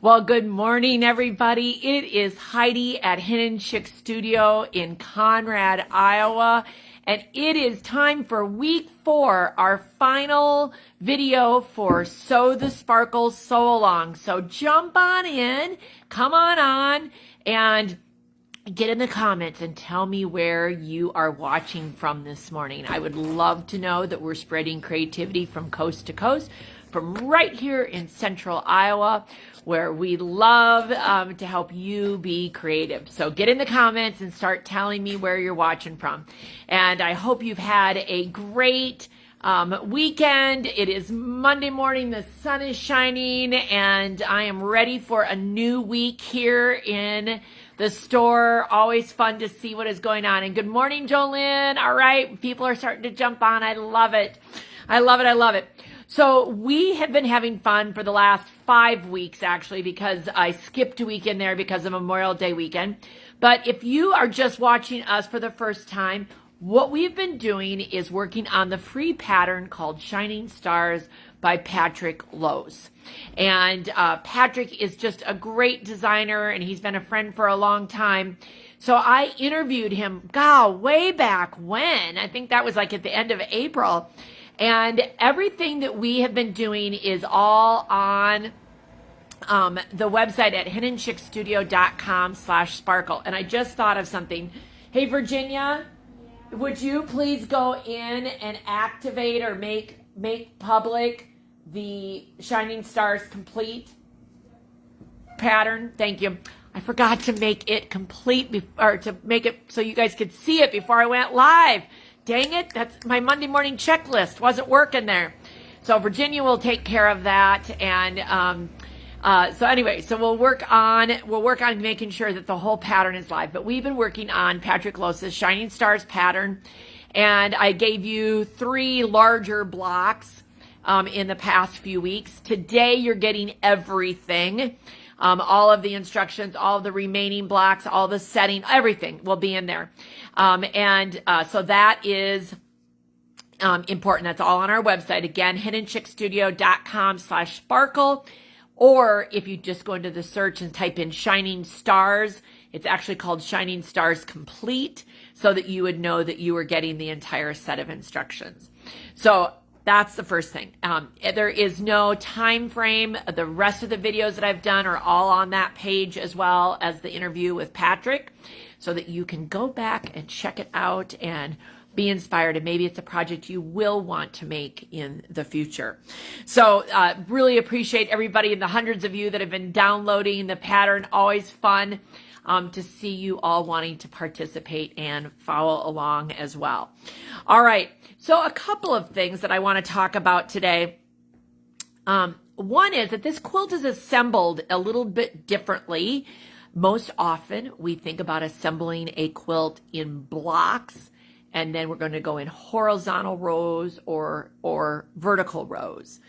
Well, good morning, everybody. It is Heidi at Hidden Chick Studio in Conrad, Iowa, and it is time for week 4, our final video for Sew the Sparkle Sew Along. So jump on in, come on, and get in the comments and tell me where you are watching from this morning. I would love to know that we're spreading creativity from coast to coast, from right here in central Iowa, where we love to help you be creative. So get in the comments and start telling me where you're watching from. And I hope you've had a great weekend. It is Monday morning, the sun is shining, and I am ready for a new week here in the store. Always fun to see what is going on. And good morning, Jolynn. All right, people are starting to jump on. I love it. I love it. So we have been having fun for the last 5 weeks, actually, because I skipped a week in there because of Memorial Day weekend. But if you are just watching us for the first time, what we've been doing is working on the free pattern called Shining Stars by Patrick Lowes. And Patrick is just a great designer, and he's been a friend for a long time. So I interviewed him, way back when. I think that was like at the end of April. And everything that we have been doing is all on the website at hiddenchickstudio.com/sparkle. And I just thought of something. Hey, Virginia, would you please go in and activate or make public the Shining Stars Complete pattern? Thank you. I forgot to make it complete or to make it so you guys could see it before I went live. Dang it, that's my Monday morning checklist. Wasn't working there. So Virginia will take care of that. And so anyway, so we'll work on making sure that the whole pattern is live. But we've been working on Patrick Lowes' Shining Stars pattern. And I gave you 3 larger blocks in the past few weeks. Today you're getting everything. All of the instructions, all of the remaining blocks, all the setting, everything will be in there. So that is important. That's all on our website. Again, hiddenchickstudio.com/sparkle. Or if you just go into the search and type in Shining Stars, it's actually called Shining Stars Complete, so that you would know that you were getting the entire set of instructions. So that's the first thing. There is no time frame. The rest of the videos that I've done are all on that page, as well as the interview with Patrick, so that you can go back and check it out and be inspired. And maybe it's a project you will want to make in the future. So really appreciate everybody and the hundreds of you that have been downloading the pattern. Always fun to see you all wanting to participate and follow along as well. All right. So a couple of things that I want to talk about today. One is that this quilt is assembled a little bit differently. Most often we think about assembling a quilt in blocks, and then we're going to go in horizontal rows or vertical rows.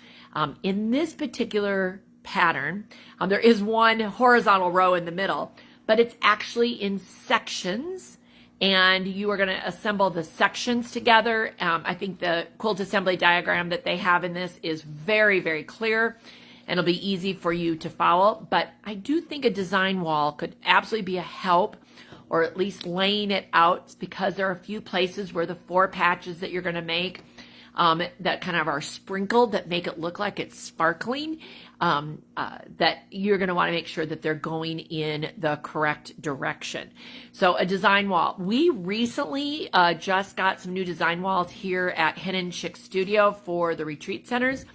In this particular pattern, there is one horizontal row in the middle, but it's actually in sections, and you are going to assemble the sections together. I think the quilt assembly diagram that they have in this is very, very clear, and it'll be easy for you to follow. But I do think a design wall could absolutely be a help, or at least laying it out, because there are a few places where the 4 patches that you're going to make that kind of are sprinkled that make it look like it's sparkling, that you're going to want to make sure that they're going in the correct direction. So a design wall. We recently just got some new design walls here at Hidden Chick Studio for the retreat centers,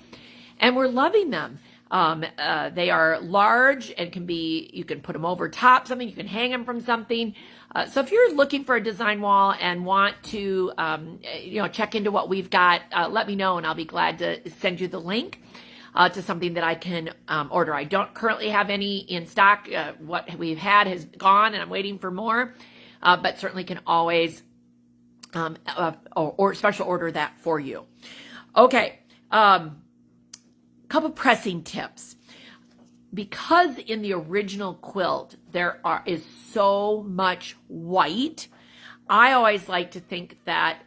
and we're loving them. They are large and you can put them over top something, you can hang them from something. So if you're looking for a design wall and want to, check into what we've got, let me know, and I'll be glad to send you the link to something that I can order. I don't currently have any in stock. What we've had has gone, and I'm waiting for more, but certainly can always or special order that for you. Okay. Couple pressing tips. Because in the original quilt is so much white, I always like to think that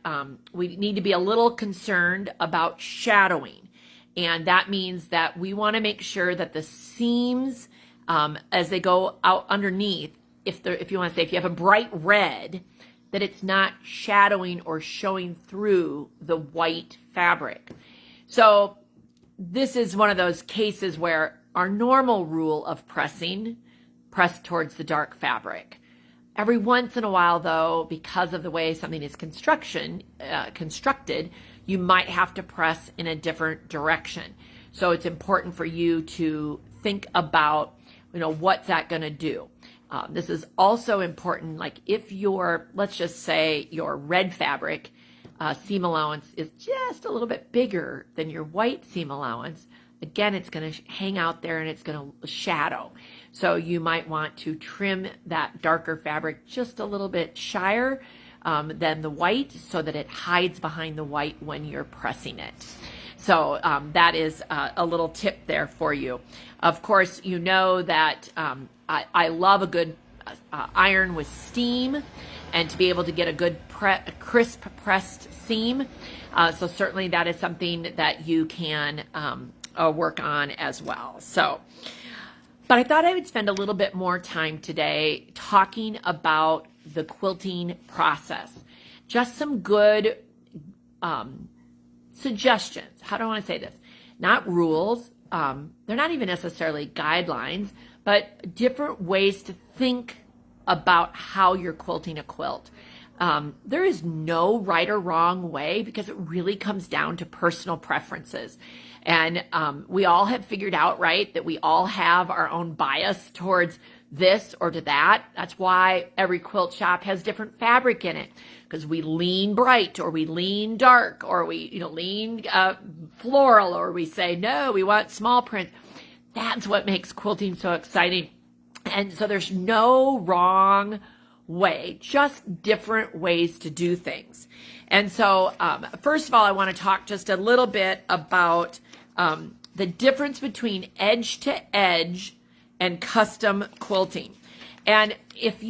we need to be a little concerned about shadowing. And that means that we want to make sure that the seams, as they go out underneath, if you want to say, if you have a bright red, that it's not shadowing or showing through the white fabric. So this is one of those cases where our normal rule of pressing, press towards the dark fabric. Every once in a while, though, because of the way something is constructed, you might have to press in a different direction. So it's important for you to think about, what's that going to do? This is also important, like if let's just say your red fabric seam allowance is just a little bit bigger than your white seam allowance, again, it's going to hang out there and it's going to shadow. So you might want to trim that darker fabric just a little bit shyer than the white so that it hides behind the white when you're pressing it. So that is a little tip there for you. Of course, you know that I love a good iron with steam and to be able to get a good crisp pressed seam. So certainly that is something that you can work on as well. But I thought I would spend a little bit more time today talking about the quilting process. Just some good suggestions. How do I want to say this? Not rules. They're not even necessarily guidelines, but different ways to think about how you're quilting a quilt. There is no right or wrong way because it really comes down to personal preferences. And we all have figured out, right, that we all have our own bias towards this or to that. That's why every quilt shop has different fabric in it, because we lean bright or we lean dark or we lean floral, or we say, no, we want small print. That's what makes quilting so exciting. And so there's no wrong way, just different ways to do things. And so first of all, I want to talk just a little bit about the difference between edge to edge and custom quilting. And if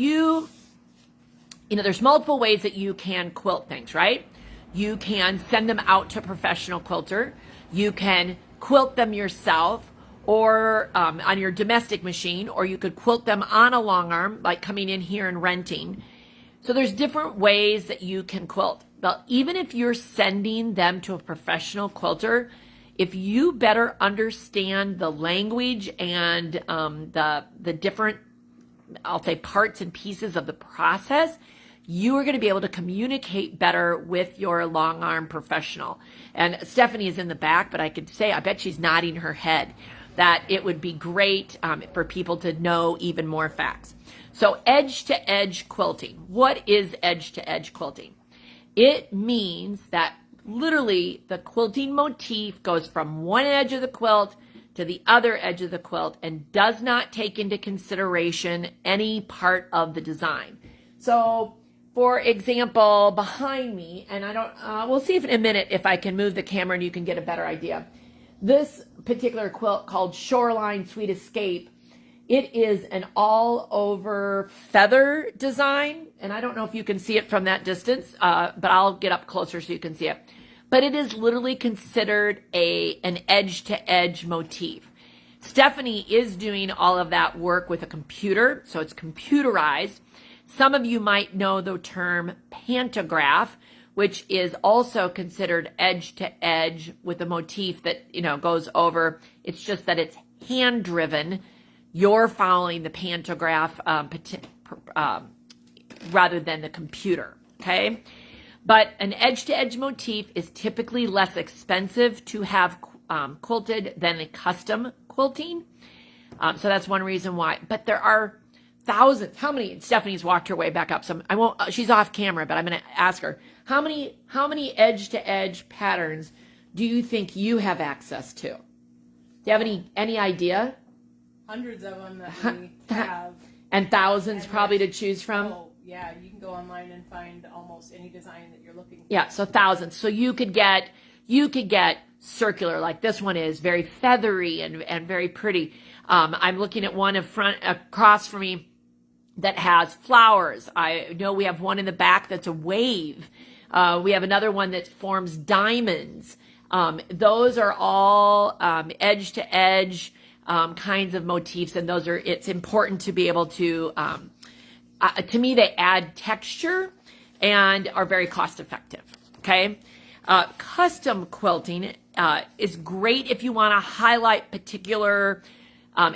there's multiple ways that you can quilt things, right? You can send them out to a professional quilter. You can quilt them yourself, or on your domestic machine, or you could quilt them on a long arm, like coming in here and renting. So there's different ways that you can quilt. But even if you're sending them to a professional quilter, if you better understand the language and the different, I'll say, parts and pieces of the process, you are going to be able to communicate better with your long arm professional. And Stephanie is in the back, but I could say, I bet she's nodding her head, that it would be great for people to know even more facts. So edge to edge quilting. What is edge to edge quilting? It means that literally the quilting motif goes from one edge of the quilt to the other edge of the quilt and does not take into consideration any part of the design. So for example, behind me, and we'll see if in a minute if I can move the camera and you can get a better idea. This particular quilt called Shoreline Sweet Escape, it is an all over feather design. And I don't know if you can see it from that distance, but I'll get up closer so you can see it. But it is literally considered an edge to edge motif. Stephanie is doing all of that work with a computer, so it's computerized. Some of you might know the term pantograph, which is also considered edge to edge with a motif that, goes over. It's just that it's hand driven. You're following the pantograph rather than the computer, okay? But an edge to edge motif is typically less expensive to have quilted than a custom quilting. So that's one reason why. But there are thousands. How many? Stephanie's walked her way back up. So I won't. She's off camera, but I'm going to ask her how many edge to edge patterns do you think you have access to? Do you have any idea? Hundreds of them that we have, and thousands probably to choose from. Oh yeah, you can go online and find almost any design that you're looking for. Yeah, so thousands. So you could get circular, like this one is very feathery and very pretty. I'm looking at one across from me that has flowers. I know we have one in the back that's a wave. We have another one that forms diamonds. Those are all edge to edge kinds of motifs, and it's important to be able to me, they add texture and are very cost effective. Okay. Custom quilting is great if you want to highlight particular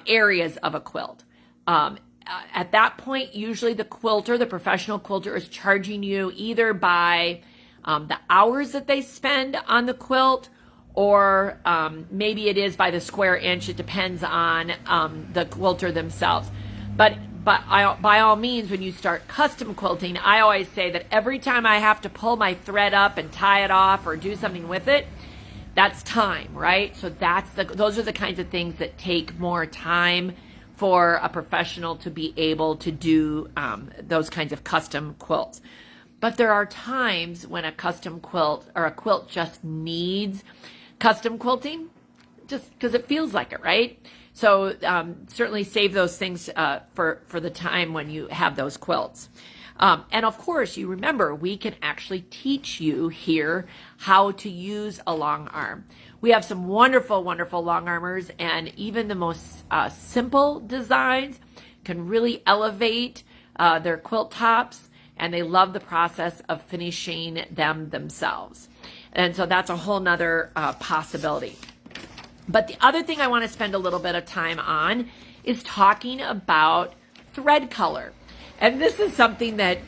areas of a quilt. At that point, usually the quilter, the professional quilter, is charging you either by the hours that they spend on the quilt, or maybe it is by the square inch. It depends on the quilter themselves. But by all means, when you start custom quilting, I always say that every time I have to pull my thread up and tie it off or do something with it, that's time, right? So those are the kinds of things that take more time for a professional to be able to do those kinds of custom quilts. But there are times when a custom quilt or a quilt just needs custom quilting, just because it feels like it, right? So certainly save those things for the time when you have those quilts. And of course, you remember, we can actually teach you here how to use a long arm. We have some wonderful, wonderful long armers, and even the most simple designs can really elevate their quilt tops, and they love the process of finishing them themselves. And so that's a whole nother possibility. But the other thing I want to spend a little bit of time on is talking about thread color. And this is something that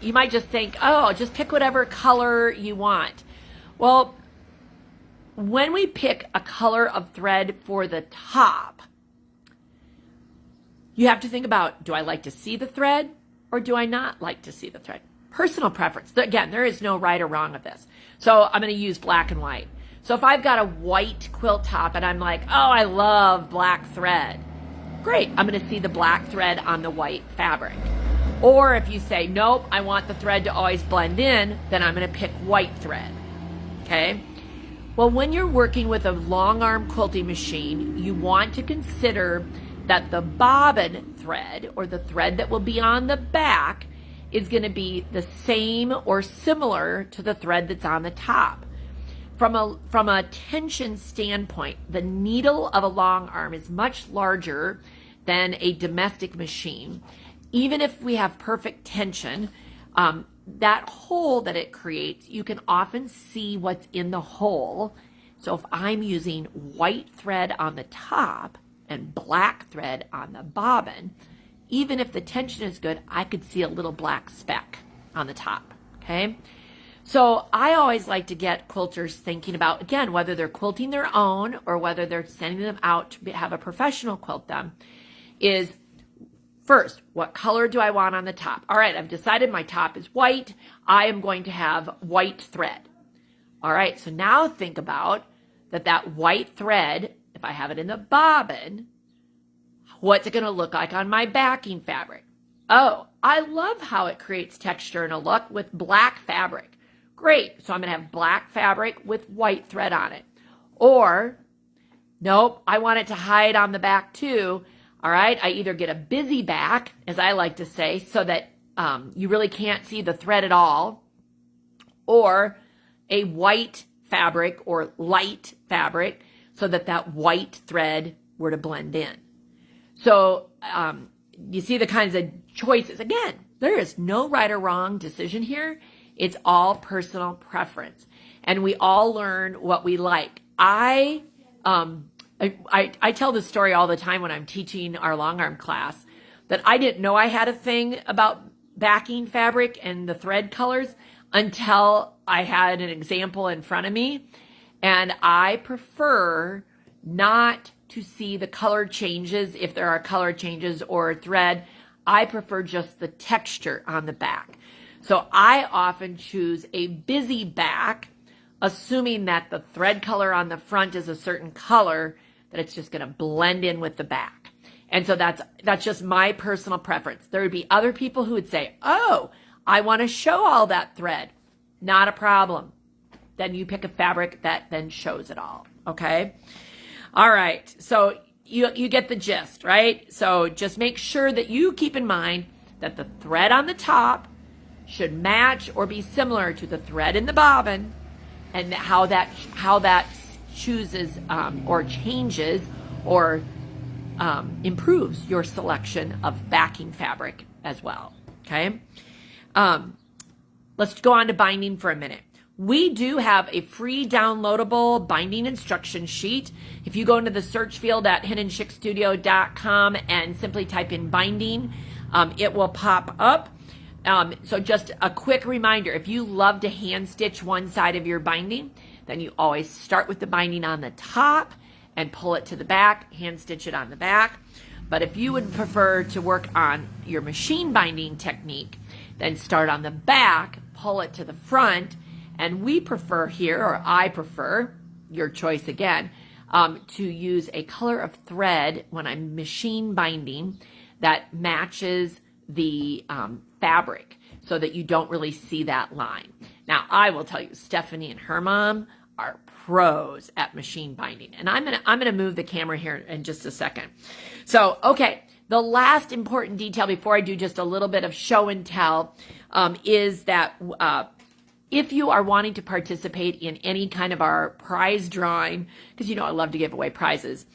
you might just think, oh, just pick whatever color you want. Well, when we pick a color of thread for the top, you have to think about, do I like to see the thread or do I not like to see the thread? Personal preference. Again, there is no right or wrong of this. So I'm going to use black and white. So if I've got a white quilt top and I'm like, oh, I love black thread, great, I'm going to see the black thread on the white fabric. Or if you say, nope, I want the thread to always blend in, then I'm going to pick white thread. Okay? Well, when you're working with a long arm quilting machine, you want to consider that the bobbin thread, or the thread that will be on the back, is going to be the same or similar to the thread that's on the top. From a tension standpoint, the needle of a long arm is much larger than a domestic machine. Even if we have perfect tension, that hole that it creates, you can often see what's in the hole. So if I'm using white thread on the top and black thread on the bobbin, even if the tension is good, I could see a little black speck on the top, okay? So I always like to get quilters thinking about, again, whether they're quilting their own or whether they're sending them out to have a professional quilt them, is first, what color do I want on the top? All right, I've decided my top is white. I am going to have white thread. All right, so now think about that white thread, if I have it in the bobbin, what's it going to look like on my backing fabric? Oh, I love how it creates texture and a look with black fabric. Great, so I'm going to have black fabric with white thread on it. Or, nope, I want it to hide on the back too. All right, I either get a busy back, as I like to say, so that you really can't see the thread at all, or a white fabric or light fabric so that white thread were to blend in. So you see the kinds of choices. Again, there is no right or wrong decision here. It's all personal preference, and we all learn what we like. I tell this story all the time when I'm teaching our long arm class, that I didn't know I had a thing about backing fabric and the thread colors until I had an example in front of me. And I prefer not to see the color changes if there are color changes or thread. I prefer just the texture on the back. So I often choose a busy back, assuming that the thread color on the front is a certain color, that it's just going to blend in with the back. And so that's just my personal preference. There would be other people who would say, oh, I want to show all that thread. Not a problem. Then you pick a fabric that then shows it all. Okay? All right. So you get the gist, right? So just make sure that you keep in mind that the thread on the top should match or be similar to the thread in the bobbin, and how that chooses or changes or improves your selection of backing fabric as well. Okay, let's go on to binding for a minute. We do have a free downloadable binding instruction sheet. If you go into the search field at hiddenchickstudio.com and simply type in binding, it will pop up. So just a quick reminder, if you love to hand stitch one side of your binding, then you always start with the binding on the top and pull it to the back, hand stitch it on the back. But if you would prefer to work on your machine binding technique, then start on the back, pull it to the front, and we prefer here, or I prefer, your choice again, to use a color of thread when I'm machine binding that matches the fabric so that you don't really see that line. Now, I will tell you, Stephanie and her mom are pros at machine binding. And I'm gonna move the camera here in just a second. So, okay, the last important detail before I do just a little bit of show and tell is that if you are wanting to participate in any kind of our prize drawing, because you know I love to give away prizes,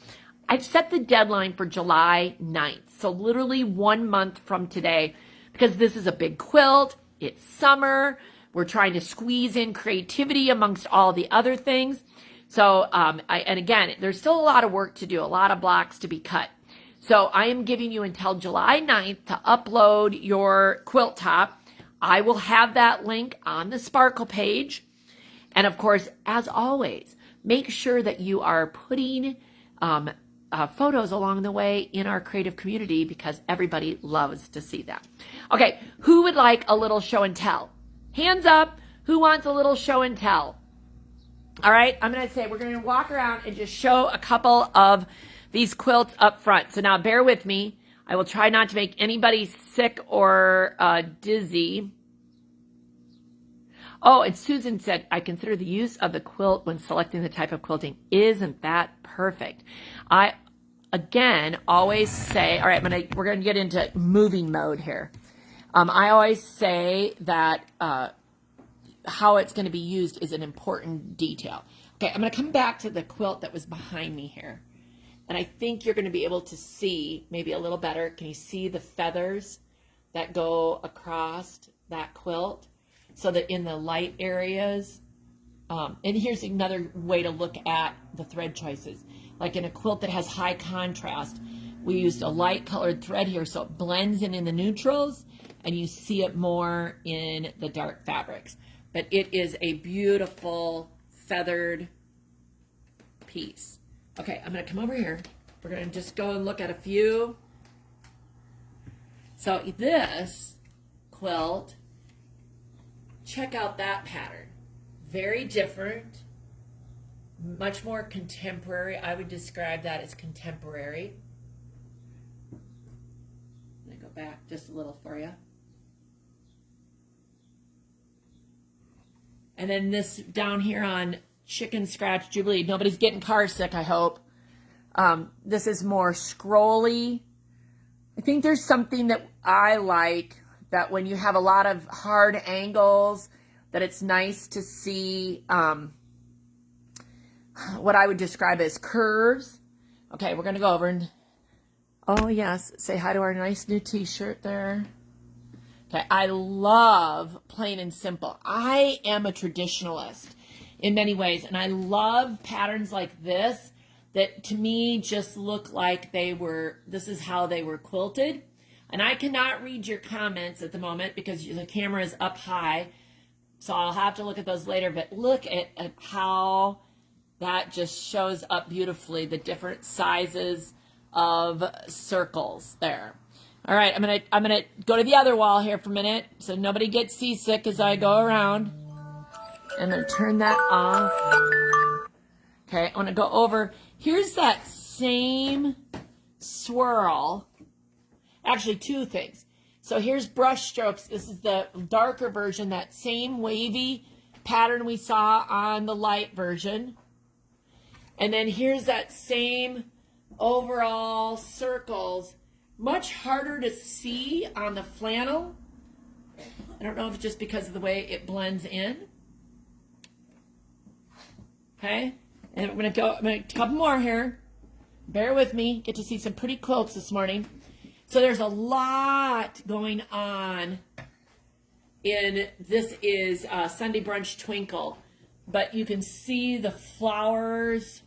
I've set the deadline for July 9th. So literally 1 month from today, because this is a big quilt, it's summer, we're trying to squeeze in creativity amongst all the other things. So, and again, there's still a lot of work to do, a lot of blocks to be cut. So I am giving you until July 9th to upload your quilt top. I will have that link on the Sparkle page. And of course, as always, make sure that you are putting photos along the way in our creative community because everybody loves to see that. Okay, who would like a little show and tell? Hands up, who wants a little show and tell? All right, I'm going to say we're going to walk around and just show a couple of these quilts up front. So now bear with me. I will try not to make anybody sick or dizzy. Oh, and Susan said, I consider the use of the quilt when selecting the type of quilting. Isn't that perfect? I, again, always say, all right, we're going to get into moving mode here. I always say that how it's going to be used is an important detail. Okay, I'm going to come back to the quilt that was behind me here. And I think you're going to be able to see maybe a little better. Can you see the feathers that go across that quilt? So that in the light areas, and here's another way to look at the thread choices. Like in a quilt that has high contrast, we used a light colored thread here so it blends in the neutrals and you see it more in the dark fabrics. But it is a beautiful feathered piece. Okay, I'm going to come over here. We're going to just go and look at a few. So this quilt, check out that pattern. Very different, much more contemporary. I would describe that as contemporary. Let me go back just a little for you. And then this down here on Chicken Scratch Jubilee. Nobody's getting car sick, I hope. This is more scrolly. I think there's something that I like, that when you have a lot of hard angles, that it's nice to see what I would describe as curves. Okay, we're going to go over and, oh yes, say hi to our nice new t-shirt there. Okay, I love plain and simple. I am a traditionalist in many ways, and I love patterns like this that to me just look like this is how they were quilted. And I cannot read your comments at the moment because the camera is up high, so I'll have to look at those later, but look at how that just shows up beautifully, the different sizes of circles there. All right, I'm gonna go to the other wall here for a minute so nobody gets seasick as I go around. I'm gonna turn that off. Okay, I want to go over. Here's that same swirl. Actually, two things. So here's brush strokes. This is the darker version, that same wavy pattern we saw on the light version. And then here's that same overall circles. Much harder to see on the flannel. I don't know if it's just because of the way it blends in. Okay, and I'm gonna a couple more here. Bear with me. Get to see some pretty quilts this morning. So there's a lot going on in this is Sunday Brunch Twinkle, but you can see the flowers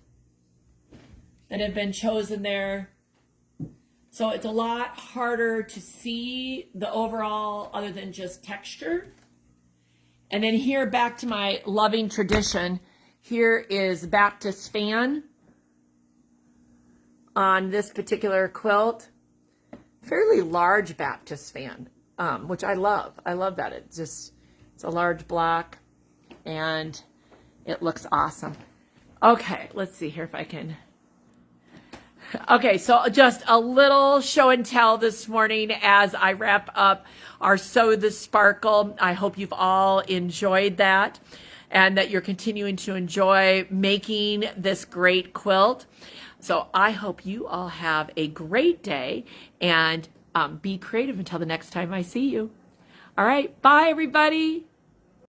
that have been chosen there. So it's a lot harder to see the overall other than just texture. And then here, back to my loving tradition, here is Baptist fan on this particular quilt. Fairly large Baptist fan, which I love. I love that. It's a large block and it looks awesome. Okay, let's see here if I can. Okay, so just a little show and tell this morning as I wrap up our Sew the Sparkle. I hope you've all enjoyed that and that you're continuing to enjoy making this great quilt. So I hope you all have a great day and be creative until the next time I see you. All right, bye everybody.